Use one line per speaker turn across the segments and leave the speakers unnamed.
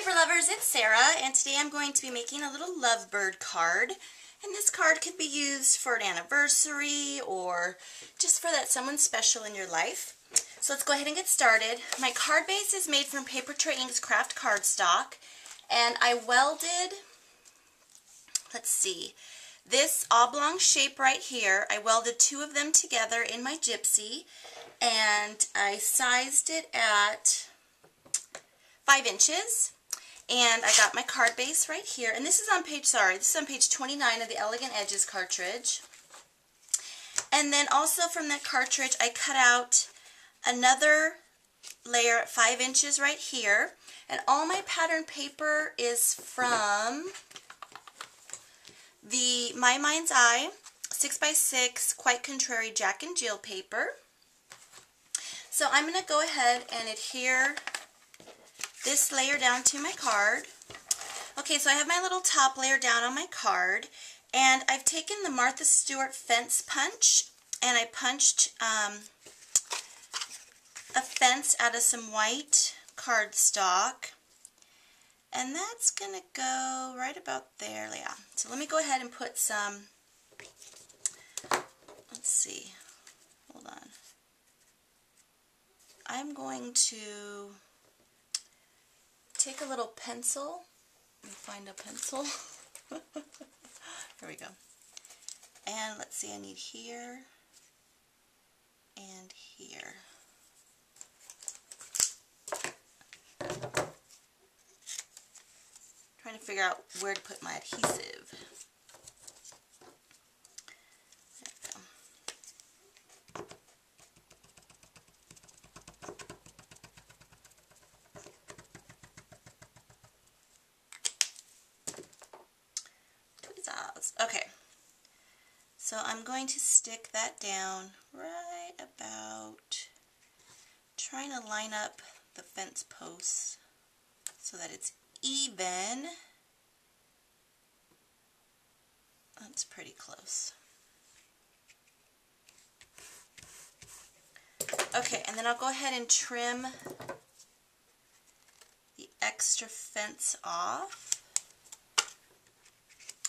paper lovers, it's Sarah, and today I'm going to be making a little lovebird card. And this card could be used for an anniversary or just for that someone special in your life. So let's go ahead and get started. My card base is made from Paper Tray Inks craft cardstock, and I welded, let's see, this oblong shape right here. I welded two of them together in my gypsy, and I sized it at 5 inches. And I got my card base right here, and this is on page 29 of the Elegant Edges cartridge. And then also from that cartridge, I cut out another layer at 5 inches right here. And all my pattern paper is from the My Mind's Eye 6x6 Quite Contrary Jack and Jill paper. So I'm going to go ahead and adhere this layer down to my card. Okay, so I have my little top layer down on my card, and I've taken the Martha Stewart fence punch, and I punched a fence out of some white cardstock, and that's gonna go right about there. Yeah, so let me go ahead and put some, let's see, hold on. I'm going to take a little pencil. Let me find a pencil. Here we go. And let's see, I need here and here. Trying to figure out where to put my adhesive. Okay, so I'm going to stick that down right about, trying to line up the fence posts so that it's even. That's pretty close. Okay, and then I'll go ahead and trim the extra fence off.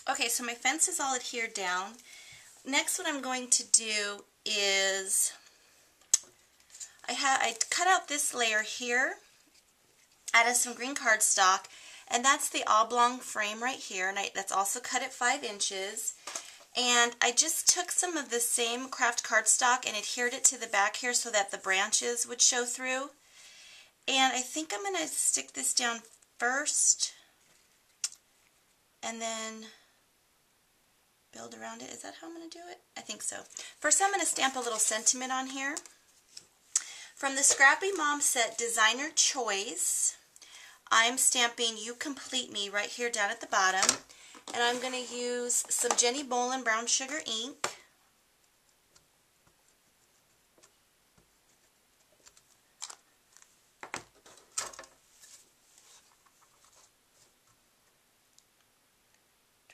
Okay, so my fence is all adhered down. Next, what I'm going to do is I cut out this layer here out of some green cardstock, and that's the oblong frame right here, and that's also cut at 5 inches. And I just took some of the same craft cardstock and adhered it to the back here so that the branches would show through. And I think I'm going to stick this down first, and then build around it. Is that how I'm going to do it? I think so. First, I'm going to stamp a little sentiment on here. From the Scrappy Mom Set Designer Choice, I'm stamping You Complete Me right here down at the bottom. And I'm going to use some Jenny Bolin brown sugar ink.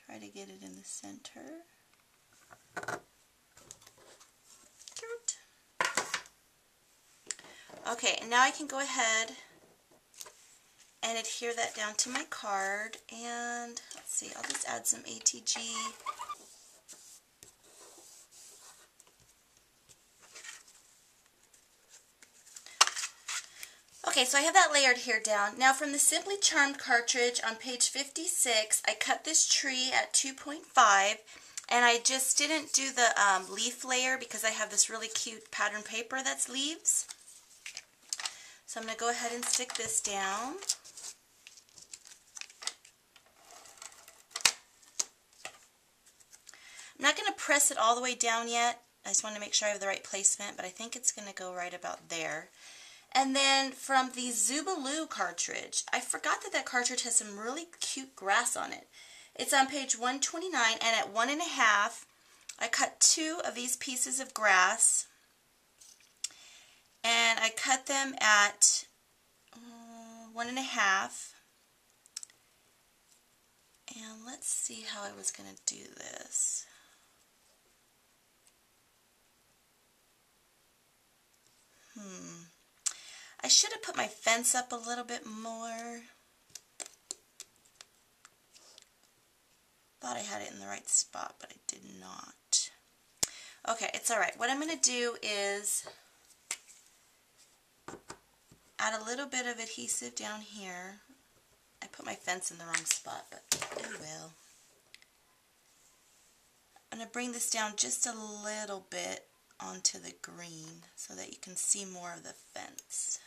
Try to get it in the center. Cute. Okay, and now I can go ahead and adhere that down to my card. And let's see, I'll just add some ATG. Okay, so I have that layer adhered down. Now from the Simply Charmed cartridge on page 56, I cut this tree at 2.5, and I just didn't do the leaf layer because I have this really cute pattern paper that's leaves. So I'm going to go ahead and stick this down. I'm not going to press it all the way down yet. I just want to make sure I have the right placement, but I think it's going to go right about there. And then from the Zubaloo cartridge, I forgot that that cartridge has some really cute grass on it. It's on page 129, and at 1.5, I cut 2 of these pieces of grass, and I cut them at 1.5. And let's see how I was going to do this. I should have put my fence up a little bit more. thought I had it in the right spot, but I did not. Okay, it's alright. What I'm going to do is add a little bit of adhesive down here. I put my fence in the wrong spot, but oh well. I'm going to bring this down just a little bit onto the green so that you can see more of the fence.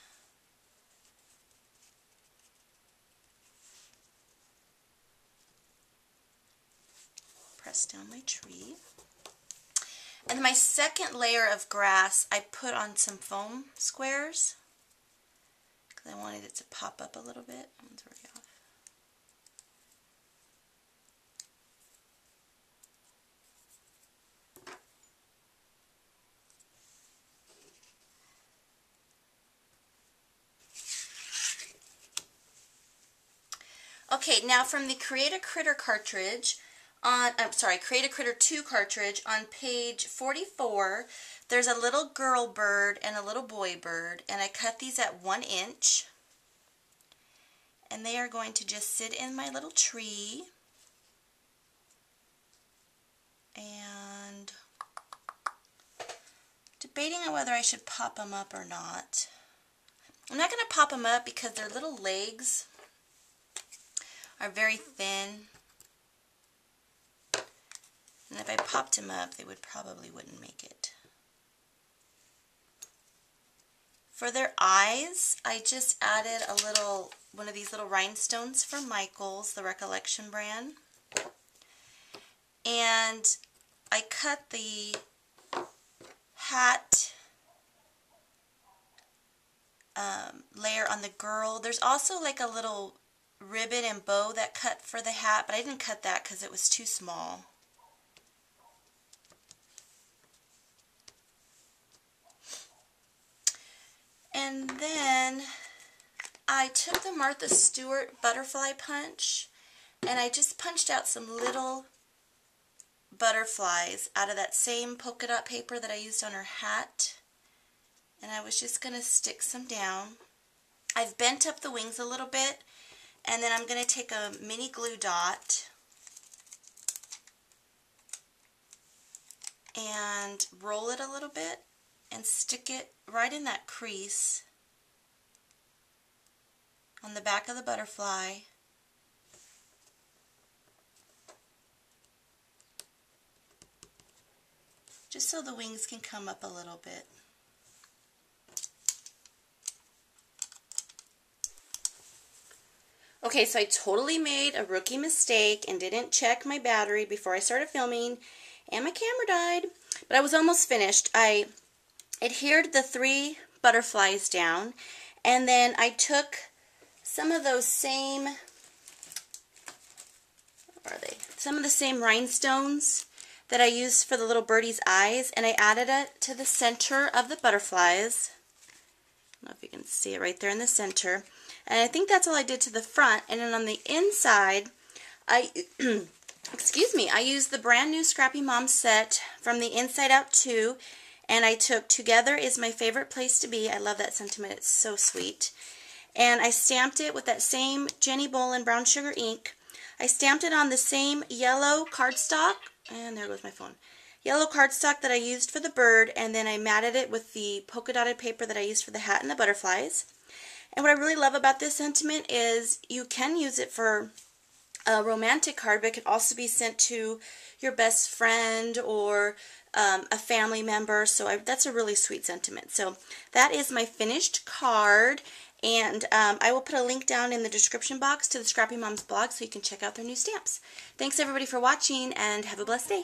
Press down my tree. And then my second layer of grass, I put on some foam squares because I wanted it to pop up a little bit. That one's already off. Okay, now from the Create a Critter cartridge, Create a Critter 2 cartridge, on page 44, there's a little girl bird and a little boy bird, and I cut these at 1 inch. And they are going to just sit in my little tree. And debating on whether I should pop them up or not. I'm not going to pop them up because their little legs are very thin. And if I popped them up, they probably wouldn't make it. For their eyes, I just added one of these little rhinestones from Michael's, the Recollection brand. And I cut the hat layer on the girl. There's also like a little ribbon and bow that cut for the hat, but I didn't cut that because it was too small. And then I took the Martha Stewart butterfly punch and I just punched out some little butterflies out of that same polka dot paper that I used on her hat. And I was just going to stick some down. I've bent up the wings a little bit, and then I'm going to take a mini glue dot and roll it a little bit and stick it right in that crease on the back of the butterfly. Just so the wings can come up a little bit. Okay, so I totally made a rookie mistake and didn't check my battery before I started filming, and my camera died, but I was almost finished. I adhered the 3 butterflies down, and then I took some of those same, where are they? Some of the same rhinestones that I used for the little birdie's eyes, and I added it to the center of the butterflies. I don't know if you can see it right there in the center. And I think that's all I did to the front. And then on the inside, I used the brand new Scrappy Mom set from the Inside Out 2. And I took Together is My Favorite Place to Be. I love that sentiment. It's so sweet. And I stamped it with that same Jenny Bolin brown sugar ink. I stamped it on the same yellow cardstock. And there goes my phone. Yellow cardstock that I used for the bird. And then I matted it with the polka dotted paper that I used for the hat and the butterflies. And what I really love about this sentiment is you can use it for a romantic card, but it can also be sent to your best friend or a family member. So that's a really sweet sentiment. So that is my finished card. And I will put a link down in the description box to the Scrappy Mom's blog so you can check out their new stamps. Thanks everybody for watching, and have a blessed day.